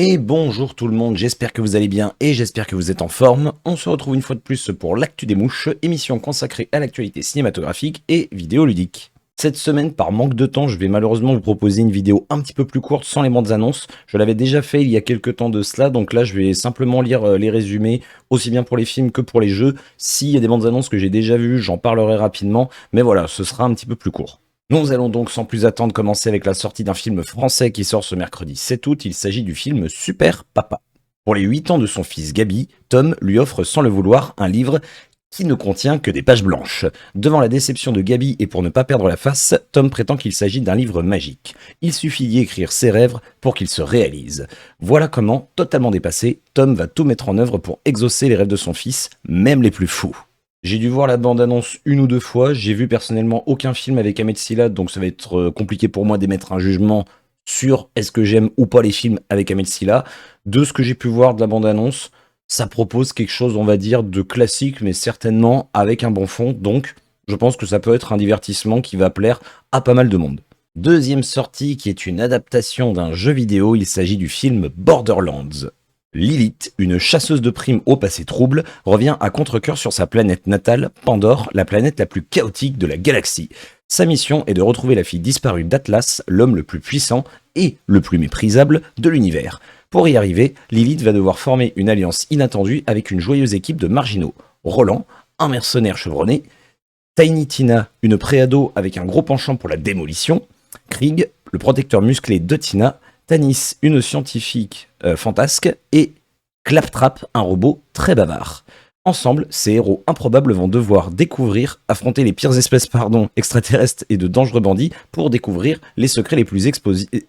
Et bonjour tout le monde, j'espère que vous allez bien et j'espère que vous êtes en forme. On se retrouve une fois de plus pour l'Actu des Mouches, émission consacrée à l'actualité cinématographique et vidéoludique. Cette semaine, par manque de temps, je vais malheureusement vous proposer une vidéo un petit peu plus courte sans les bandes annonces. Je l'avais déjà fait il y a quelques temps de cela, donc là je vais simplement lire les résumés, aussi bien pour les films que pour les jeux. S'il y a des bandes annonces que j'ai déjà vues, j'en parlerai rapidement, mais voilà, ce sera un petit peu plus court. Nous allons donc sans plus attendre commencer avec la sortie d'un film français qui sort ce mercredi 7 août, il s'agit du film Super Papa. Pour les 8 ans de son fils Gabi, Tom lui offre sans le vouloir un livre qui ne contient que des pages blanches. Devant la déception de Gabi et pour ne pas perdre la face, Tom prétend qu'il s'agit d'un livre magique. Il suffit d'y écrire ses rêves pour qu'ils se réalisent. Voilà comment, totalement dépassé, Tom va tout mettre en œuvre pour exaucer les rêves de son fils, même les plus fous. J'ai dû voir la bande-annonce une ou deux fois, j'ai vu personnellement aucun film avec Ahmed Sylla, donc ça va être compliqué pour moi d'émettre un jugement sur est-ce que j'aime ou pas les films avec Ahmed Sylla. De ce que j'ai pu voir de la bande-annonce, ça propose quelque chose, on va dire, de classique, mais certainement avec un bon fond, donc je pense que ça peut être un divertissement qui va plaire à pas mal de monde. Deuxième sortie qui est une adaptation d'un jeu vidéo, il s'agit du film Borderlands. Lilith, une chasseuse de primes au passé trouble, revient à contre-cœur sur sa planète natale, Pandore, la planète la plus chaotique de la galaxie. Sa mission est de retrouver la fille disparue d'Atlas, l'homme le plus puissant et le plus méprisable de l'univers. Pour y arriver, Lilith va devoir former une alliance inattendue avec une joyeuse équipe de marginaux. Roland, un mercenaire chevronné, Tiny Tina, une préado avec un gros penchant pour la démolition, Krieg, le protecteur musclé de Tina, Tanis, une scientifique fantasque, et Claptrap, un robot très bavard. Ensemble, ces héros improbables vont devoir affronter les pires espèces extraterrestres et de dangereux bandits pour découvrir les secrets les plus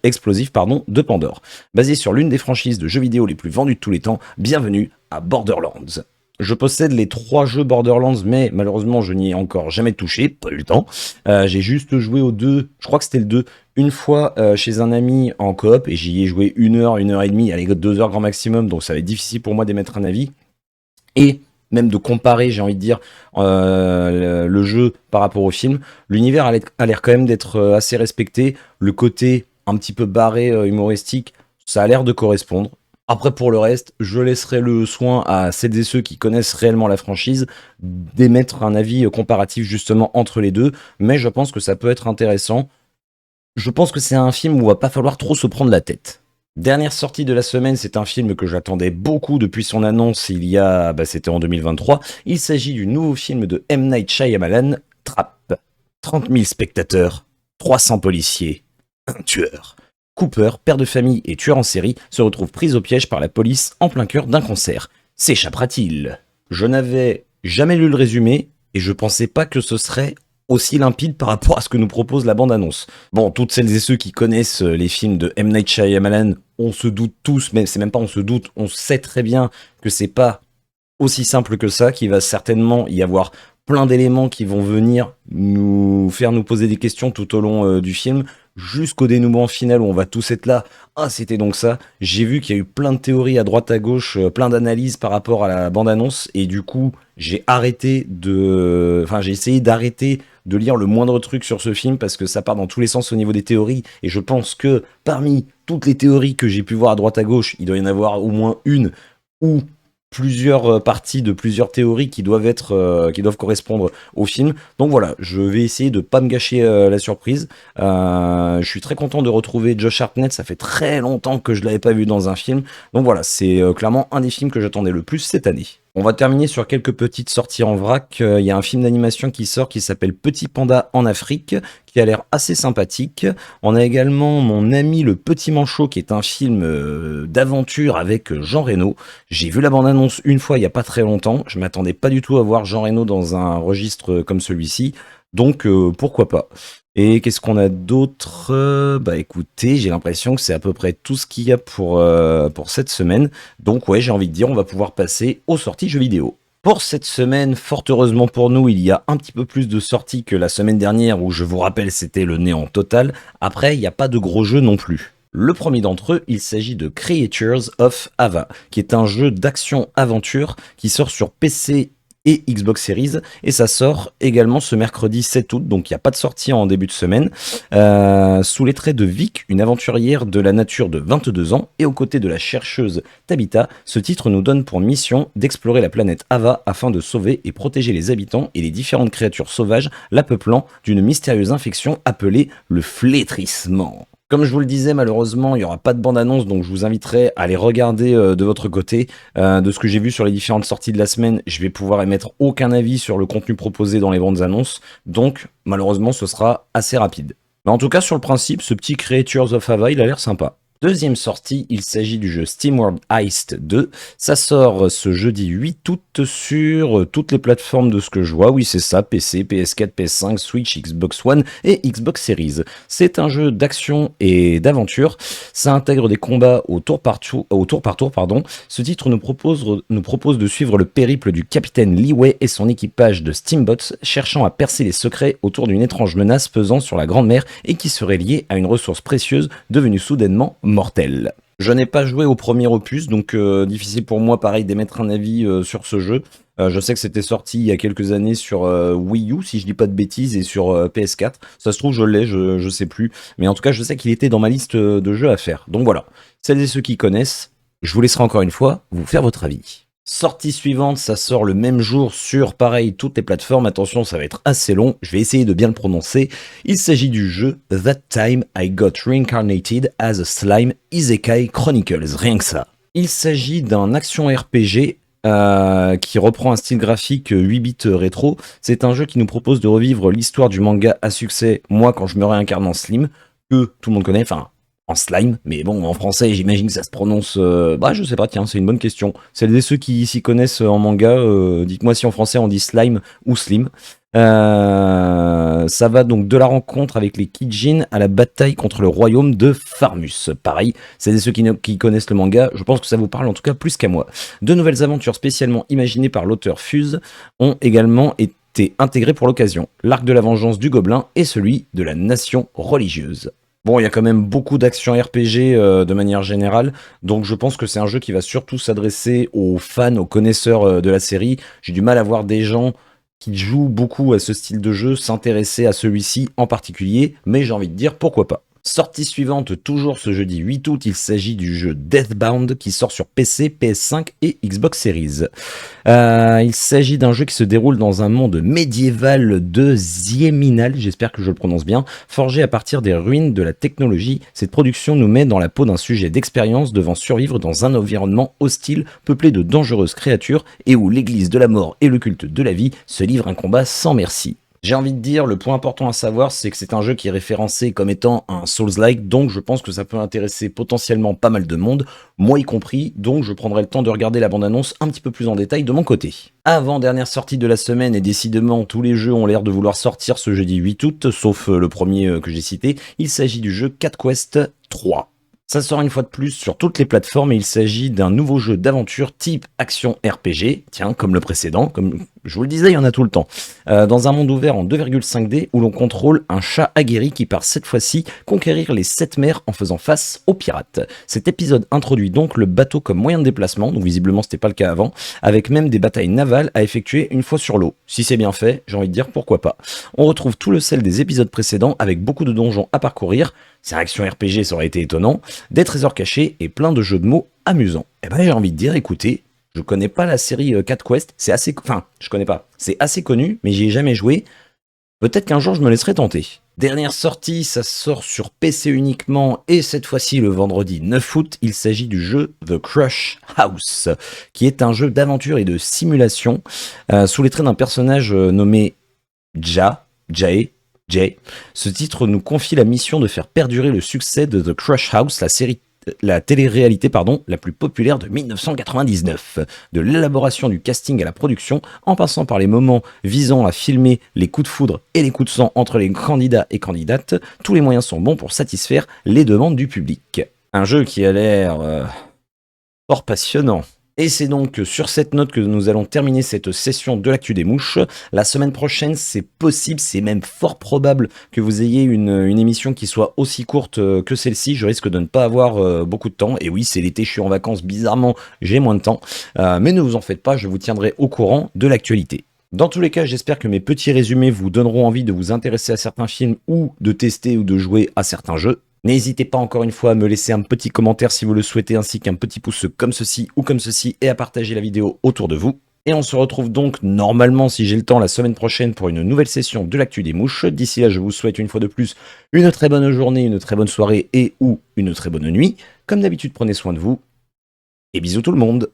explosifs de Pandore. Basé sur l'une des franchises de jeux vidéo les plus vendues de tous les temps, bienvenue à Borderlands. Je possède les 3 jeux Borderlands, mais malheureusement je n'y ai encore jamais touché, pas eu le temps. J'ai juste joué aux 2, je crois que c'était le 2, une fois chez un ami en coop, et j'y ai joué 1 heure, 1 heure et demie, allez 2 heures grand maximum, donc ça va être difficile pour moi d'émettre un avis. Et même de comparer, j'ai envie de dire, le jeu par rapport au film. L'univers a l'air quand même d'être assez respecté. Le côté un petit peu barré, humoristique, ça a l'air de correspondre. Après, pour le reste, je laisserai le soin à celles et ceux qui connaissent réellement la franchise d'émettre un avis comparatif justement entre les deux, mais je pense que ça peut être intéressant. Je pense que c'est un film où il va pas falloir trop se prendre la tête. Dernière sortie de la semaine, c'est un film que j'attendais beaucoup depuis son annonce c'était en 2023. Il s'agit du nouveau film de M. Night Shyamalan, Trap. 30 000 spectateurs, 300 policiers, un tueur. Cooper, père de famille et tueur en série, se retrouve pris au piège par la police en plein cœur d'un concert. S'échappera-t-il? Je n'avais jamais lu le résumé et je pensais pas que ce serait aussi limpide par rapport à ce que nous propose la bande-annonce. Bon, toutes celles et ceux qui connaissent les films de M. Night Shyamalan, on se doute tous, mais c'est même pas on se doute, on sait très bien que c'est pas aussi simple que ça, qu'il va certainement y avoir plein d'éléments qui vont venir nous faire nous poser des questions tout au long du film, jusqu'au dénouement final où on va tous être là. Ah, c'était donc ça. J'ai vu qu'il y a eu plein de théories à droite à gauche, plein d'analyses par rapport à la bande-annonce, et du coup, j'ai essayé d'arrêter de lire le moindre truc sur ce film parce que ça part dans tous les sens au niveau des théories, et je pense que parmi toutes les théories que j'ai pu voir à droite à gauche, il doit y en avoir au moins une ou plusieurs parties de plusieurs théories qui doivent correspondre au film. Donc voilà, je vais essayer de pas me gâcher la surprise. Je suis très content de retrouver Josh Hartnett, ça fait très longtemps que je l'avais pas vu dans un film. Donc voilà, c'est clairement un des films que j'attendais le plus cette année. On va terminer sur quelques petites sorties en vrac. Il y a un film d'animation qui sort qui s'appelle Petit Panda en Afrique, qui a l'air assez sympathique. On a également Mon ami le Petit Manchot, qui est un film d'aventure avec Jean Reno. J'ai vu la bande-annonce une fois il y a pas très longtemps. Je m'attendais pas du tout à voir Jean Reno dans un registre comme celui-ci. Donc pourquoi pas. Et qu'est-ce qu'on a d'autre? Bah écoutez, j'ai l'impression que c'est à peu près tout ce qu'il y a pour cette semaine. Donc ouais, j'ai envie de dire, on va pouvoir passer aux sorties jeux vidéo. Pour cette semaine, fort heureusement pour nous, il y a un petit peu plus de sorties que la semaine dernière où je vous rappelle c'était le néant total. Après, il n'y a pas de gros jeux non plus. Le premier d'entre eux, il s'agit de Creatures of Ava, qui est un jeu d'action-aventure qui sort sur PC et Xbox Series, et ça sort également ce mercredi 7 août, donc il n'y a pas de sortie en début de semaine, sous les traits de Vic, une aventurière de la nature de 22 ans, et aux côtés de la chercheuse Tabitha, ce titre nous donne pour mission d'explorer la planète Ava afin de sauver et protéger les habitants et les différentes créatures sauvages la peuplant d'une mystérieuse infection appelée le flétrissement. Comme je vous le disais, malheureusement, il n'y aura pas de bande-annonce, donc je vous inviterai à aller regarder de votre côté. De ce que j'ai vu sur les différentes sorties de la semaine, je vais pouvoir émettre aucun avis sur le contenu proposé dans les bandes annonces, donc malheureusement ce sera assez rapide. Mais en tout cas, sur le principe, ce petit Creatures of Ava, il a l'air sympa. Deuxième sortie, il s'agit du jeu SteamWorld Heist 2. Ça sort ce jeudi 8 août sur toutes les plateformes de ce que je vois. Oui, c'est ça, PC, PS4, PS5, Switch, Xbox One et Xbox Series. C'est un jeu d'action et d'aventure. Ça intègre des combats au tour par tour, pardon. Ce titre nous propose de suivre le périple du capitaine Leeway et son équipage de Steambots, cherchant à percer les secrets autour d'une étrange menace pesant sur la Grande Mer et qui serait liée à une ressource précieuse devenue soudainement mortel. Je n'ai pas joué au premier opus, donc difficile pour moi pareil d'émettre un avis sur ce jeu. Je sais que c'était sorti il y a quelques années sur Wii U, si je dis pas de bêtises, et sur PS4. Ça se trouve, je l'ai, je sais plus. Mais en tout cas, je sais qu'il était dans ma liste de jeux à faire. Donc voilà, celles et ceux qui connaissent, je vous laisserai encore une fois vous faire votre avis. Sortie suivante, ça sort le même jour sur, pareil, toutes les plateformes. Attention, ça va être assez long, je vais essayer de bien le prononcer. Il s'agit du jeu That Time I Got Reincarnated as a Slime Isekai Chronicles, rien que ça. Il s'agit d'un action RPG qui reprend un style graphique 8 bits rétro. C'est un jeu qui nous propose de revivre l'histoire du manga à succès, Moi quand je me réincarne en Slim, que tout le monde connaît, enfin en slime, mais bon, en français, j'imagine que ça se prononce... je sais pas, tiens, c'est une bonne question. Celles et ceux qui s'y connaissent en manga, dites-moi si en français on dit slime ou slim. Ça va donc de la rencontre avec les Kijin à la bataille contre le royaume de Farmus. Pareil, celles et ceux qui connaissent le manga, je pense que ça vous parle en tout cas plus qu'à moi. De nouvelles aventures spécialement imaginées par l'auteur Fuse ont également été intégrées pour l'occasion. L'arc de la vengeance du gobelin et celui de la nation religieuse. Bon, il y a quand même beaucoup d'actions RPG de manière générale, donc je pense que c'est un jeu qui va surtout s'adresser aux fans, aux connaisseurs de la série. J'ai du mal à voir des gens qui jouent beaucoup à ce style de jeu s'intéresser à celui-ci en particulier, mais j'ai envie de dire pourquoi pas. Sortie suivante, toujours ce jeudi 8 août, il s'agit du jeu Deathbound qui sort sur PC, PS5 et Xbox Series. Il s'agit d'un jeu qui se déroule dans un monde médiéval de Zieminal, j'espère que je le prononce bien, forgé à partir des ruines de la technologie. Cette production nous met dans la peau d'un sujet d'expérience devant survivre dans un environnement hostile, peuplé de dangereuses créatures et où l'église de la mort et le culte de la vie se livrent un combat sans merci. J'ai envie de dire, le point important à savoir, c'est que c'est un jeu qui est référencé comme étant un Souls-like, donc je pense que ça peut intéresser potentiellement pas mal de monde, moi y compris, donc je prendrai le temps de regarder la bande-annonce un petit peu plus en détail de mon côté. Avant-dernière sortie de la semaine, et décidément tous les jeux ont l'air de vouloir sortir ce jeudi 8 août, sauf le premier que j'ai cité, il s'agit du jeu Cat Quest 3. Ça sort une fois de plus sur toutes les plateformes et il s'agit d'un nouveau jeu d'aventure type action RPG, tiens, comme le précédent, comme je vous le disais, il y en a tout le temps, dans un monde ouvert en 2,5D où l'on contrôle un chat aguerri qui part cette fois-ci conquérir les 7 mers en faisant face aux pirates. Cet épisode introduit donc le bateau comme moyen de déplacement, donc visiblement c'était pas le cas avant, avec même des batailles navales à effectuer une fois sur l'eau. Si c'est bien fait, j'ai envie de dire pourquoi pas. On retrouve tout le sel des épisodes précédents avec beaucoup de donjons à parcourir, c'est un action RPG, ça aurait été étonnant, des trésors cachés et plein de jeux de mots amusants. Eh ben j'ai envie de dire, écoutez, je connais pas la série Cat Quest, c'est assez... Enfin, je connais pas, c'est assez connu, mais j'y ai jamais joué. Peut-être qu'un jour je me laisserai tenter. Dernière sortie, ça sort sur PC uniquement, et cette fois-ci le vendredi 9 août, il s'agit du jeu The Crush House, qui est un jeu d'aventure et de simulation, sous les traits d'un personnage nommé Jay. Ce titre nous confie la mission de faire perdurer le succès de The Crush House, la télé-réalité la plus populaire de 1999. De l'élaboration du casting à la production, en passant par les moments visant à filmer les coups de foudre et les coups de sang entre les candidats et candidates, tous les moyens sont bons pour satisfaire les demandes du public. Un jeu qui a l'air fort passionnant. Et c'est donc sur cette note que nous allons terminer cette session de l'actu des mouches. La semaine prochaine, c'est possible, c'est même fort probable que vous ayez une émission qui soit aussi courte que celle-ci. Je risque de ne pas avoir beaucoup de temps. Et oui, c'est l'été, je suis en vacances, bizarrement, j'ai moins de temps. Mais ne vous en faites pas, je vous tiendrai au courant de l'actualité. Dans tous les cas, j'espère que mes petits résumés vous donneront envie de vous intéresser à certains films ou de tester ou de jouer à certains jeux. N'hésitez pas encore une fois à me laisser un petit commentaire si vous le souhaitez, ainsi qu'un petit pouce comme ceci ou comme ceci, et à partager la vidéo autour de vous. Et on se retrouve donc normalement, si j'ai le temps, la semaine prochaine pour une nouvelle session de l'actu des mouches. D'ici là, je vous souhaite une fois de plus une très bonne journée, une très bonne soirée et ou une très bonne nuit. Comme d'habitude, prenez soin de vous et bisous tout le monde.